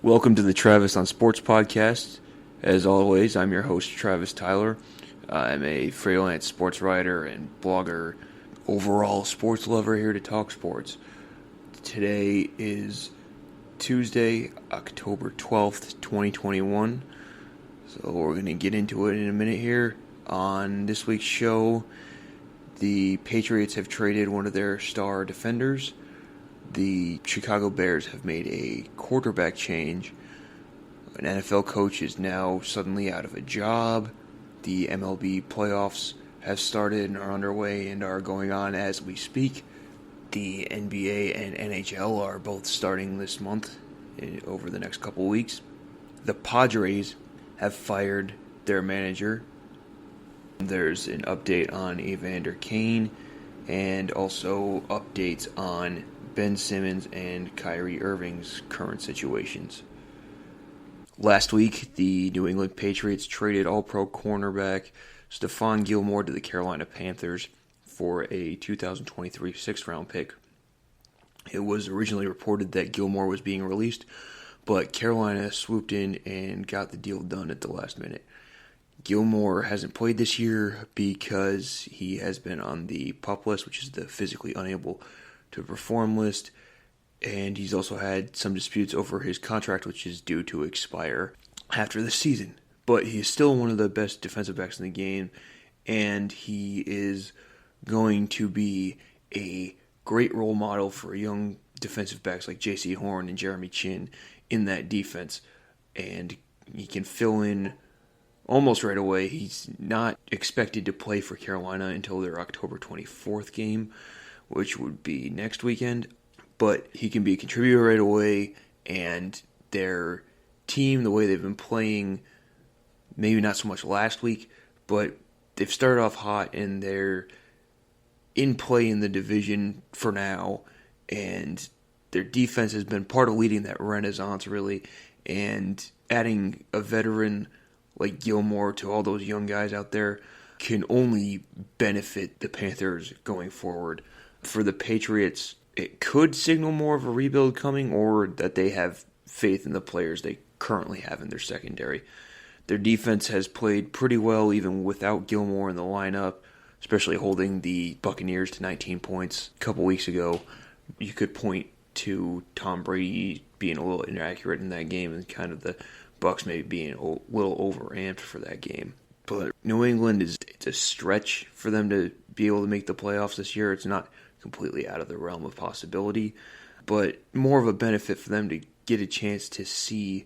Welcome to the Travis on Sports podcast. As always, I'm your host, Travis Tyler. I'm a freelance sports writer and blogger, overall sports lover here to talk sports. Today is Tuesday, October 12th, 2021. So we're going to get into it in a minute here. On this week's show, the Patriots have traded one of their star defenders. The Chicago Bears have made a quarterback change. An NFL coach is now suddenly out of a job. The MLB playoffs have started and are underway and are going on as we speak. The NBA and NHL are both starting this month over the next couple weeks. The Padres have fired their manager. There's an update on Evander Kane and also updates on Ben Simmons and Kyrie Irving's current situations. Last week, the New England Patriots traded All-Pro cornerback Stephon Gilmore to the Carolina Panthers for a 2023 sixth-round pick. It was originally reported that Gilmore was being released, but Carolina swooped in and got the deal done at the last minute. Gilmore hasn't played this year because he has been on the PUP list, which is the physically unable to perform list, and he's also had some disputes over his contract, which is due to expire after the season. But he is still one of the best defensive backs in the game, and he is going to be a great role model for young defensive backs like J.C. Horn and Jeremy Chin in that defense, and he can fill in almost right away. He's not expected to play for Carolina until their October 24th game, which would be next weekend, but he can be a contributor right away, and their team, the way they've been playing, maybe not so much last week, but they've started off hot, and they're in play in the division for now, and their defense has been part of leading that renaissance, really, and adding a veteran like Gilmore to all those young guys out there can only benefit the Panthers going forward. For the Patriots, it could signal more of a rebuild coming, or that they have faith in the players they currently have in their secondary. Their defense has played pretty well even without Gilmore in the lineup, especially holding the Buccaneers to 19 points a couple weeks ago. You could point to Tom Brady being a little inaccurate in that game and kind of the Bucs maybe being a little overamped for that game. But New England, it's a stretch for them to be able to make the playoffs this year. It's not completely out of the realm of possibility, but more of a benefit for them to get a chance to see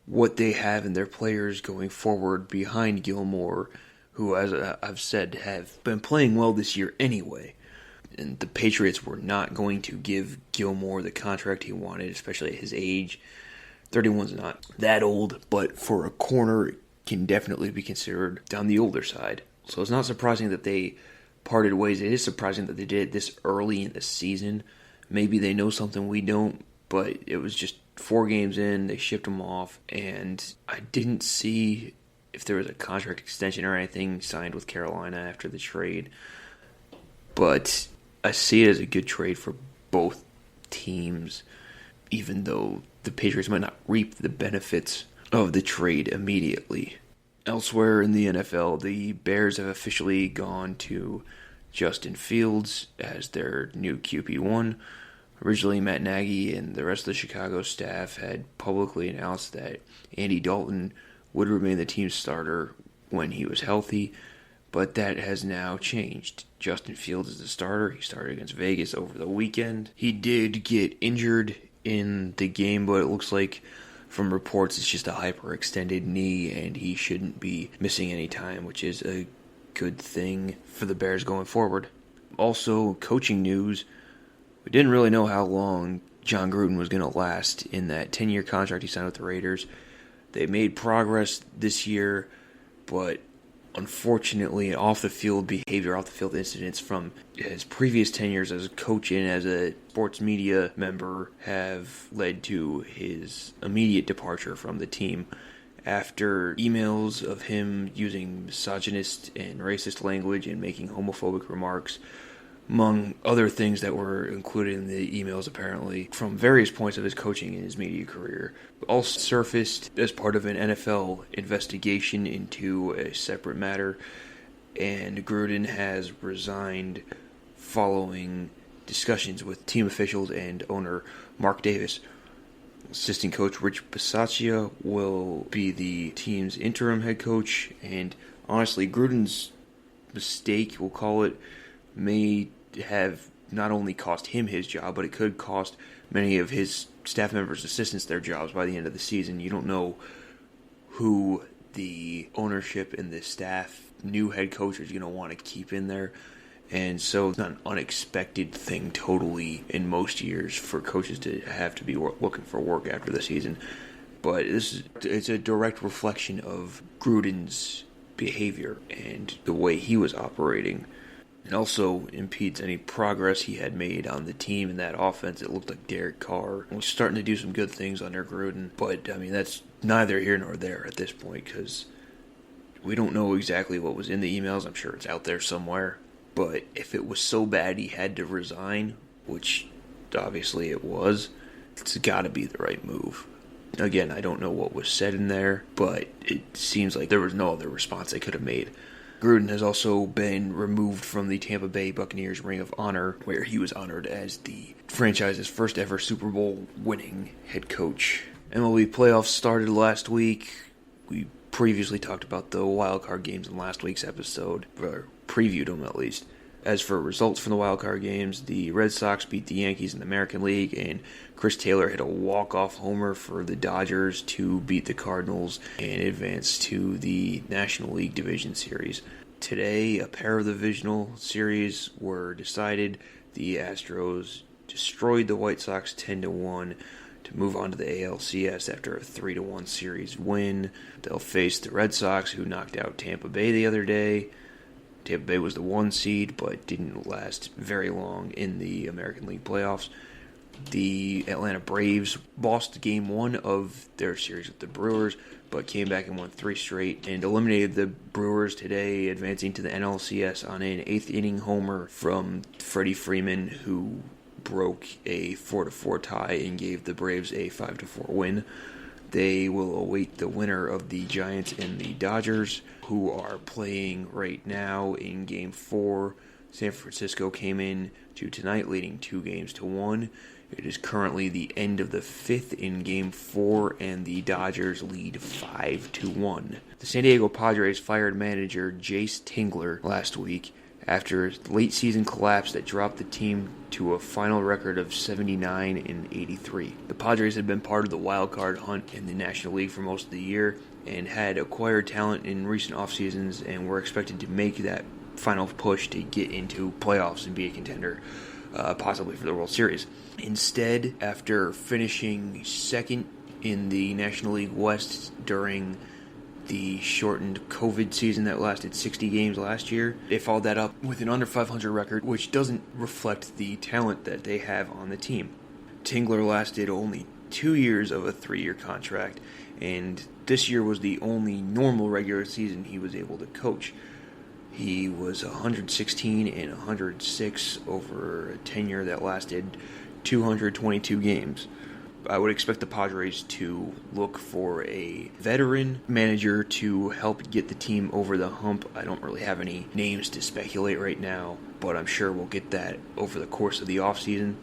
what they have in their players going forward behind Gilmore, who, as I've said, have been playing well this year anyway. And the Patriots were not going to give Gilmore the contract he wanted, especially at his age. 31's not that old, but for a corner, it can definitely be considered on the older side. So it's not surprising that they parted ways. It is surprising that they did it this early in the season. Maybe they know something we don't, but it was just 4 games in, they shipped him off, and I didn't see if there was a contract extension or anything signed with Carolina after the trade. But I see it as a good trade for both teams, even though the Patriots might not reap the benefits of the trade immediately. Elsewhere in the NFL, the Bears have officially gone to Justin Fields as their new QB1. Originally, Matt Nagy and the rest of the Chicago staff had publicly announced that Andy Dalton would remain the team's starter when he was healthy, but that has now changed. Justin Fields is the starter. He started against Vegas over the weekend. He did get injured in the game, but it looks like from reports it's just a hyperextended knee, and he shouldn't be missing any time, which is a good thing for the Bears going forward. Also, coaching news, we didn't really know how long John Gruden was going to last in that 10-year contract he signed with the Raiders. They made progress this year, but unfortunately, off-the-field behavior, off-the-field incidents from his previous tenures as a coach and as a sports media member have led to his immediate departure from the team after emails of him using misogynist and racist language and making homophobic remarks among other things that were included in the emails apparently, from various points of his coaching and his media career, all surfaced as part of an NFL investigation into a separate matter, and Gruden has resigned following discussions with team officials and owner Mark Davis. Assistant coach Rich Bisaccia will be the team's interim head coach, and honestly, Gruden's mistake, we'll call it, may have not only cost him his job, but it could cost many of his staff members, assistants, their jobs by the end of the season. You don't know who the ownership and the staff, new head coach, is going to want to keep in there. And so it's not an unexpected thing totally in most years for coaches to have to be looking for work after the season. But it's a direct reflection of Gruden's behavior and the way he was operating. It also impedes any progress he had made on the team in that offense. It looked like Derek Carr was starting to do some good things under Gruden. But, I mean, that's neither here nor there at this point because we don't know exactly what was in the emails. I'm sure it's out there somewhere. But if it was so bad he had to resign, which obviously it was, it's got to be the right move. Again, I don't know what was said in there, but it seems like there was no other response they could have made. Gruden has also been removed from the Tampa Bay Buccaneers Ring of Honor, where he was honored as the franchise's first ever Super Bowl winning head coach. MLB playoffs started last week. We previously talked about the wildcard games in last week's episode, or previewed them at least. As for results from the wildcard games, the Red Sox beat the Yankees in the American League, and Chris Taylor hit a walk-off homer for the Dodgers to beat the Cardinals and advance to the National League Division Series. Today, a pair of the divisional series were decided. The Astros destroyed the White Sox 10-1 to move on to the ALCS after a 3-1 series win. They'll face the Red Sox, who knocked out Tampa Bay the other day. Tampa Bay was the 1 seed, but didn't last very long in the American League playoffs. The Atlanta Braves lost Game 1 of their series with the Brewers, but came back and won 3 straight and eliminated the Brewers today, advancing to the NLCS on an 8th-inning homer from Freddie Freeman, who broke a 4-4 tie and gave the Braves a 5-4 win. They will await the winner of the Giants and the Dodgers, who are playing right now in Game 4. San Francisco came in to tonight leading 2-1. It is currently the end of the 5th in Game 4, and the Dodgers lead 5-1. The San Diego Padres fired manager Jace Tingler last week after a late-season collapse that dropped the team to a final record of 79-83. The Padres had been part of the wild card hunt in the National League for most of the year and had acquired talent in recent off seasons and were expected to make that final push to get into playoffs and be a contender, possibly for the World Series. Instead, after finishing second in the National League West during the shortened COVID season that lasted 60 games last year, they followed that up with an under 500 record, which doesn't reflect the talent that they have on the team. Tingler lasted only 2 years of a 3-year contract, and this year was the only normal regular season he was able to coach. He was 116 and 106 over a tenure that lasted 222 games. I would expect the Padres to look for a veteran manager to help get the team over the hump. I don't really have any names to speculate right now, but I'm sure we'll get that over the course of the offseason.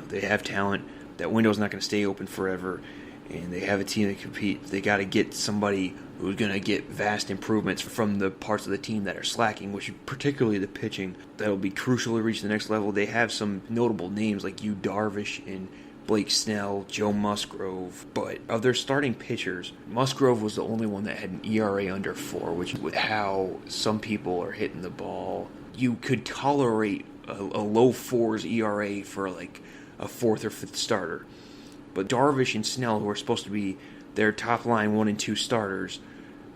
They have talent. That window's not going to stay open forever, and they have a team that compete. They got to get somebody who's going to get vast improvements from the parts of the team that are slacking, which is particularly the pitching. That'll be crucial to reach the next level. They have some notable names like Yu Darvish and Blake Snell, Joe Musgrove, but of their starting pitchers, Musgrove was the only one that had an ERA under 4, which with how some people are hitting the ball, you could tolerate a low 4s ERA for like a 4th or 5th starter. But Darvish and Snell, who are supposed to be their top line 1 and 2 starters,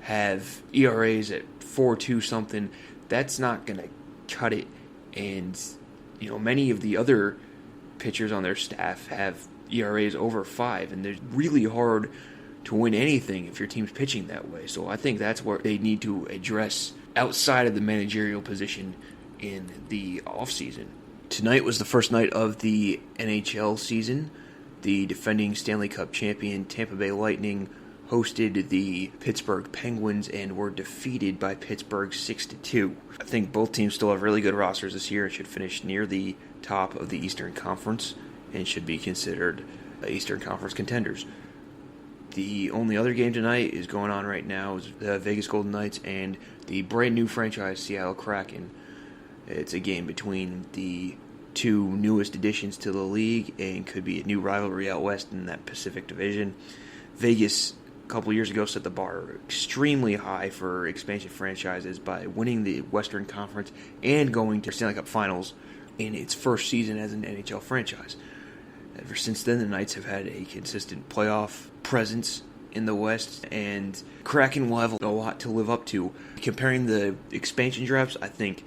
have ERAs at 4.2 something. That's not going to cut it. And many of the other pitchers on their staff have ERAs over 5, and they're really hard to win anything if your team's pitching that way. So I think that's where they need to address outside of the managerial position in the offseason. Tonight was the first night of the NHL season. The defending Stanley Cup champion Tampa Bay Lightning hosted the Pittsburgh Penguins and were defeated by Pittsburgh 6-2. I think both teams still have really good rosters this year and should finish near the top of the Eastern Conference and should be considered Eastern Conference contenders. The only other game tonight is going on right now is the Vegas Golden Knights and the brand new franchise Seattle Kraken. It's a game between the two newest additions to the league and could be a new rivalry out west in that Pacific Division. Vegas a couple years ago set the bar extremely high for expansion franchises by winning the Western Conference and going to Stanley Cup Finals in its first season as an NHL franchise. Ever since then, the Knights have had a consistent playoff presence in the West, and Kraken will have a lot to live up to. Comparing the expansion drafts, I think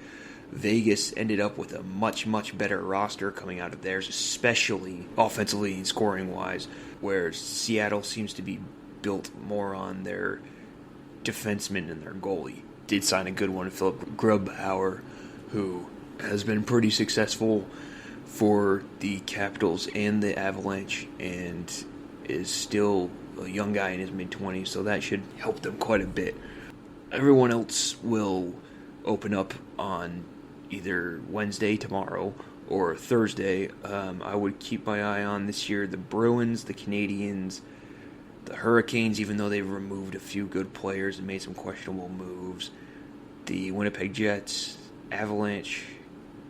Vegas ended up with a much, much better roster coming out of theirs, especially offensively and scoring-wise, where Seattle seems to be built more on their defensemen and their goalie. Did sign a good one, Philip Grubauer, who has been pretty successful for the Capitals and the Avalanche and is still a young guy in his mid-20s, so that should help them quite a bit. Everyone else will open up on either Wednesday, tomorrow, or Thursday. I would keep my eye on this year the Bruins, the Canadiens, the Hurricanes, even though they've removed a few good players and made some questionable moves, the Winnipeg Jets, Avalanche,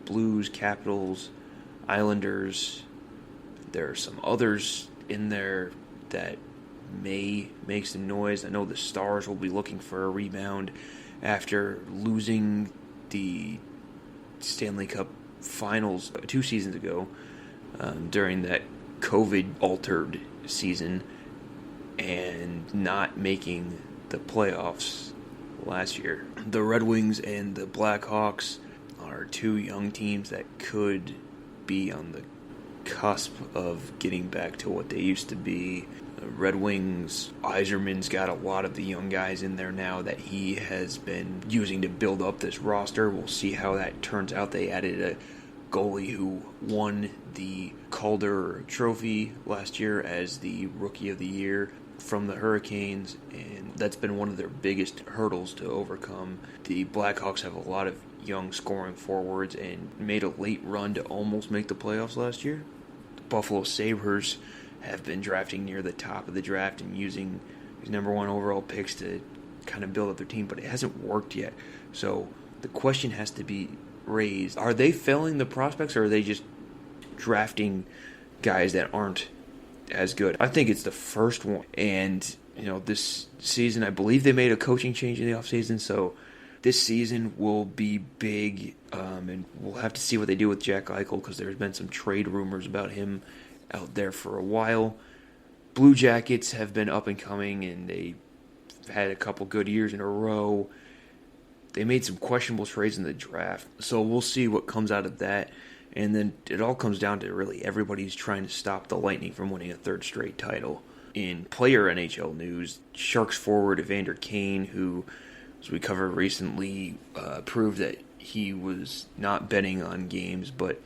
Blues, Capitals, Islanders. There are some others in there that may make some noise. I know the Stars will be looking for a rebound after losing the Stanley Cup Finals 2 seasons ago during that COVID-altered season and not making the playoffs last year. The Red Wings and the Blackhawks are two young teams that could be on the cusp of getting back to what they used to be. The Red Wings, Yzerman's got a lot of the young guys in there now that he has been using to build up this roster. We'll see how that turns out. They added a goalie who won the Calder Trophy last year as the Rookie of the Year from the Hurricanes, and that's been one of their biggest hurdles to overcome. The Blackhawks have a lot of young scoring forwards and made a late run to almost make the playoffs last year. The Buffalo Sabres have been drafting near the top of the draft and using these number one overall picks to kind of build up their team, but it hasn't worked yet. So the question has to be raised. Are they failing the prospects, or are they just drafting guys that aren't as good? I think it's the first one. And, this season, I believe they made a coaching change in the offseason, so this season will be big, and we'll have to see what they do with Jack Eichel because there's been some trade rumors about him out there for a while. Blue Jackets have been up and coming, and they've had a couple good years in a row. They made some questionable trades in the draft, so we'll see what comes out of that. And then it all comes down to really everybody's trying to stop the Lightning from winning a third straight title. In player NHL news, Sharks forward Evander Kane, who, as we covered recently, proved that he was not betting on games, but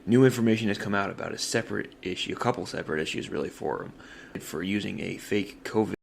new information has come out about a couple separate issues really for him, for using a fake COVID